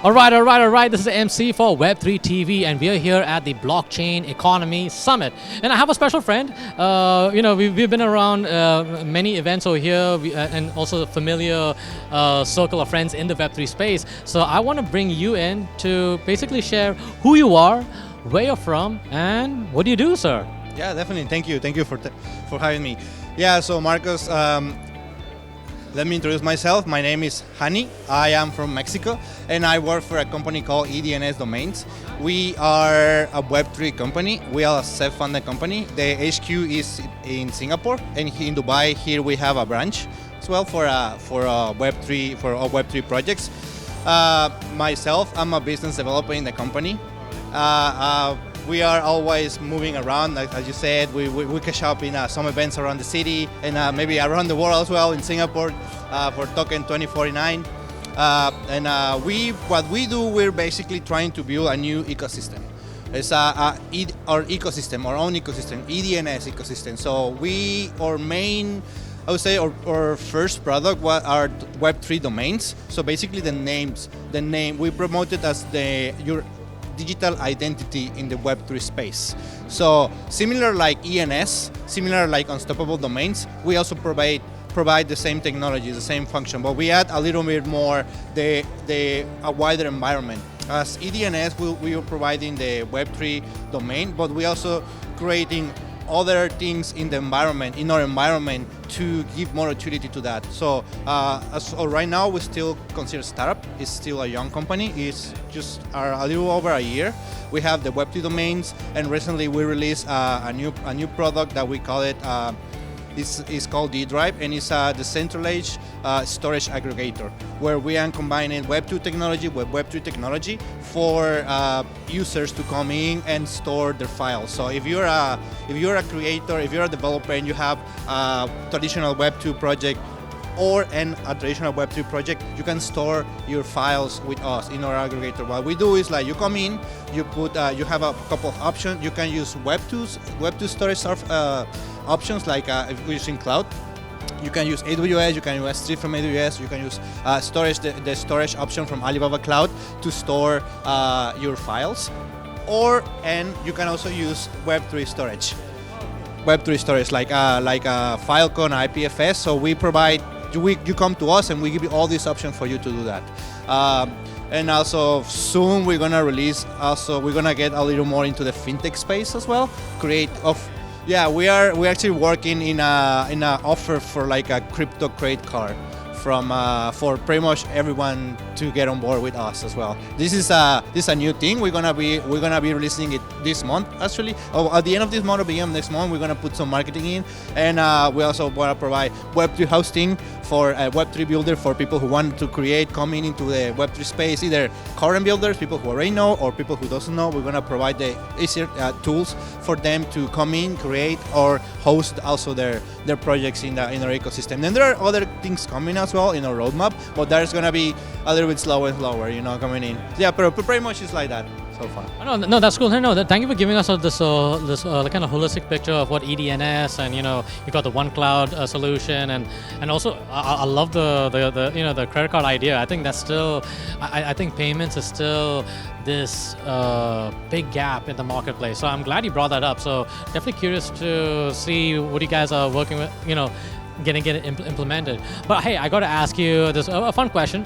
All right. This is MC for Web3 TV, and we are here at the Blockchain Economy Summit. And I have a special friend. We've been around many events over here, and also a familiar circle of friends in the Web3 space. So I want to bring you in to basically share who you are, where you're from, and what do you do, sir? Yeah, definitely. Thank you for having me. Yeah, so Marcos, let me introduce myself. My name is Hani. I am from Mexico, and I work for a company called EDNS Domains. We are a Web3 company. We are a self-funded company. The HQ is in Singapore, and in Dubai, here we have a branch as well for Web3 for our Web3 projects. Myself, I'm a business developer in the company. We are always moving around, like as you said. We catch up in some events around the city and maybe around the world as well, in Singapore for Token 2049. What we do, we're basically trying to build a new ecosystem. It's our ecosystem, our own ecosystem, EDNS ecosystem. So I would say our first product are Web3 domains. So basically the name we promote it as your digital identity in the Web3 space. So similar like ENS, similar like Unstoppable Domains, we also provide the same technology, the same function, but we add a little bit more a wider environment. As EDNS, we are providing the Web3 domain, but we also creating other things in our environment to give more utility to that. So right now we still consider startup. It's still a young company. It's just a little over a year. We have the Web2 domains, and recently we released a new product that we call it. This is called D-Drive, and it's a decentralized storage aggregator, where we are combining Web2 technology with Web3 technology for users to come in and store their files. So if you're a creator, if you're a developer, and you have a traditional Web2 project or a traditional Web3 project, you can store your files with us in our aggregator. What we do is like you come in, you have a couple of options. You can use Web2 storage options, like if you're using cloud. You can use AWS, you can use S3 from AWS, you can use the storage option from Alibaba Cloud to store your files. And you can also use Web3 storage. Web3 storage like Filecoin, IPFS. So we provide, you come to us and we give you all these options for you to do that. And also soon we're gonna get a little more into the fintech space as well. We're actually working in a offer for like a crypto credit card for pretty much everyone to get on board with us as well. This is a new thing. We're gonna be releasing it this month actually. At the end of this month or beginning of next month, we're gonna put some marketing in, and we also wanna provide Web3 hosting for a Web3 builder for people who want to come into the Web3 space, either current builders, people who already know, or people who doesn't know. We're gonna provide the easier tools for them to come in, create, or host also their projects in our ecosystem. Then there are other things coming as well in our roadmap, but there's gonna be a little bit slower and slower, coming in. Yeah, but pretty much it's like that so far. No, that's cool. Thank you for giving us this kind of holistic picture of what EDNS, and you got the one cloud solution, and also I love the credit card idea. I think that's still, I think payments is still this big gap in the marketplace. So I'm glad you brought that up. So definitely curious to see what you guys are working with, getting it implemented. But hey, I got to ask you this a fun question.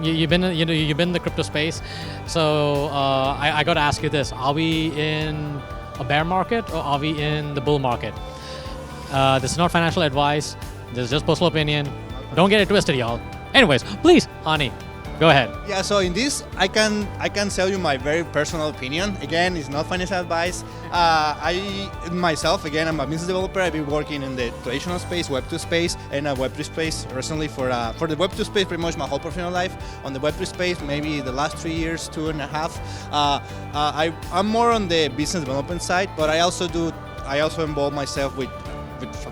You've been in the crypto space, so I got to ask you this: are we in a bear market or are we in the bull market? This is not financial advice. This is just personal opinion. Don't get it twisted, y'all. Anyways, please, Hani, go ahead. Yeah, so in this, I can tell you my very personal opinion. Again, it's not financial advice. I'm a business developer. I've been working in the traditional space, Web2 space, and a Web3 space recently for the Web2 space pretty much my whole professional life. On the Web3 space, maybe the last 3 years, 2.5. I'm more on the business development side, but I also involve myself with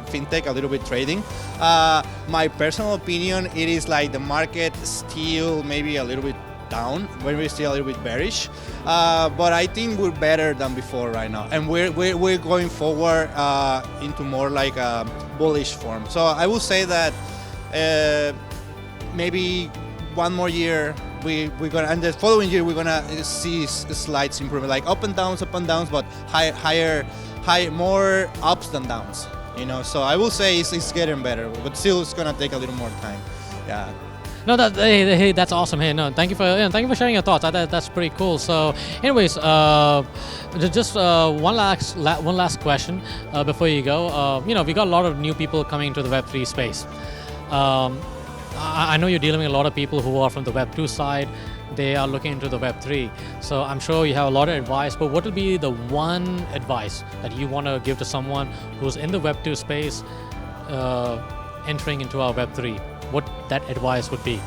fintech, a little bit trading. My personal opinion, it is like the market still maybe a little bit down, maybe still a little bit bearish, but I think we're better than before right now, and we're going forward into more like a bullish form. So I will say that maybe one more year we're gonna, and the following year we're gonna see slight improvement, like up and downs, but higher, more ups than downs. So I will say it's getting better, but still it's gonna take a little more time. Yeah. No, hey, that's awesome. Hey, no, thank you for sharing your thoughts. That's pretty cool. So, anyways, just one last question before you go. We got a lot of new people coming into the Web3 space. I know you're dealing with a lot of people who are from the Web2 side. They are looking into the Web3. So I'm sure you have a lot of advice, but what would be the one advice that you want to give to someone who's in the Web2 space entering into our Web3? What that advice would be?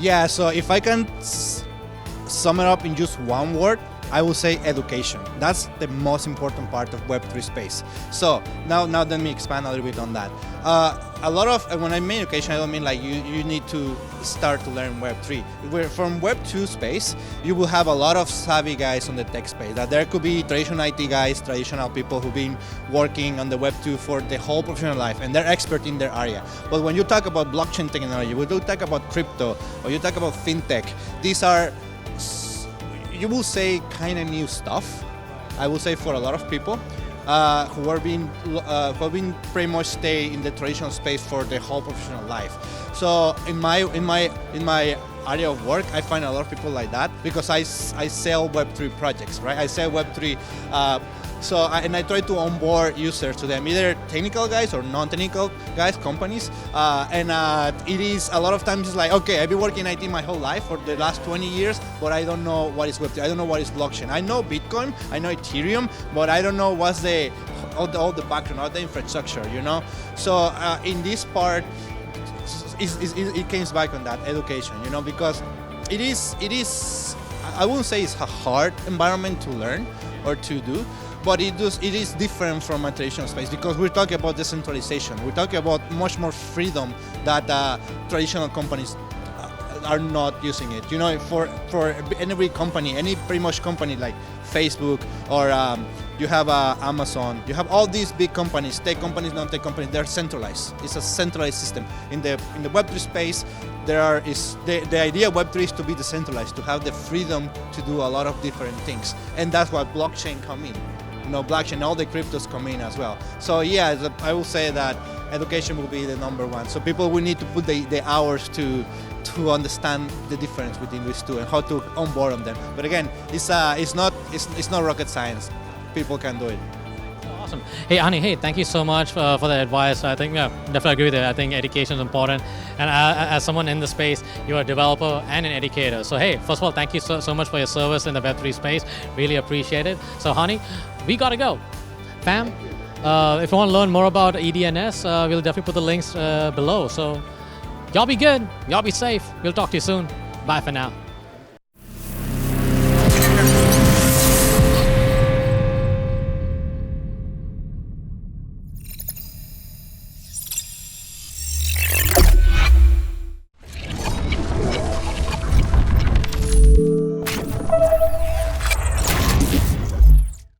Yeah, so if I can sum it up in just one word, I will say education. That's the most important part of Web3 space. So now let me expand a little bit on that. A lot of, when I mean education, I don't mean like you need to start to learn Web3. From Web2 space, you will have a lot of savvy guys on the tech space. That there could be traditional IT guys, traditional people who've been working on the Web2 for the whole professional life, and they're expert in their area. But when you talk about blockchain technology, when you talk about crypto, or you talk about fintech, these are, you will say, kind of new stuff. I will say for a lot of people who have been pretty much stay in the traditional space for their whole professional life. So in my area of work, I find a lot of people like that because I sell Web3 projects, right? I sell Web3. And I try to onboard users to them, either technical guys or non-technical guys, companies. It is a lot of times it's like, okay, I've been working in IT my whole life for the last 20 years, but I don't know what is Web3. I don't know what is blockchain. I know Bitcoin, I know Ethereum, but I don't know what's all the background, all the infrastructure, So in this part, it comes back on that education, because it is. I wouldn't say it's a hard environment to learn or to do, but it is different from a traditional space because we're talking about decentralization. We're talking about much more freedom that traditional companies are not using it. For every company, any pretty much company like Facebook or you have Amazon, you have all these big companies, tech companies, non-tech companies. They're centralized. It's a centralized system. In the Web3 space, the idea of Web3 is to be decentralized, to have the freedom to do a lot of different things, and that's why blockchain come in. Blockchain, all the cryptos come in as well. So yeah, I will say that education will be the number one. So people will need to put the hours to understand the difference between these two and how to onboard on them. But again, it's not rocket science. People can do it. Awesome. Hey, Hani, thank you so much for the advice. I think, definitely agree with it. I think education is important. And as someone in the space, you're a developer and an educator. So, hey, first of all, thank you so much for your service in the Web3 space. Really appreciate it. So, Hani, we got to go. Fam, if you want to learn more about EDNS, we'll definitely put the links below. So, y'all be good. Y'all be safe. We'll talk to you soon. Bye for now.